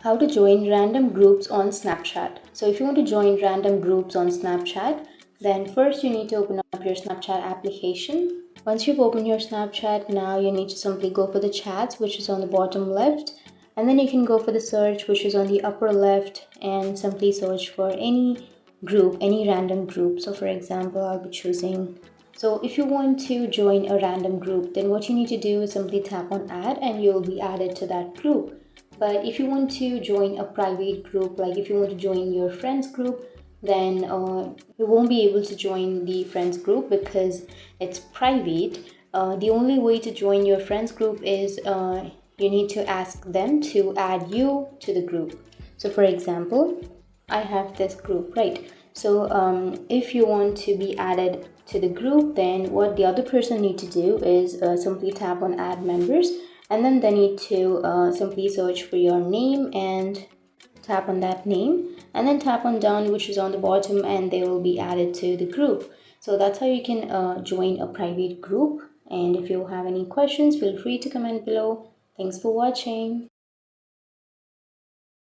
How to join random groups on Snapchat. So if you want to join random groups on Snapchat, then first you need to open up your Snapchat application. Once you've opened your Snapchat, now you need to simply go for the chats, which is on the bottom left, and then you can go for the search, which is on the upper left, and simply search for any group, any random group. So for example, I'll be choosing. So if you want to join a random group, then what you need to do is simply tap on add and you'll be added to that group. But if you want to join a private group, like if you want to join your friends group, then you won't be able to join the friends group because it's private. The only way to join your friends group is you need to ask them to add you to the group. So for example, I have this group, right? So if you want to be added to the group, then what the other person need to do is simply tap on add members, and then they need to simply search for your name and tap on that name, and then tap on done, which is on the bottom, and they will be added to the group. So that's how you can join a private group. And if you have any questions, feel free to comment below. Thanks for watching.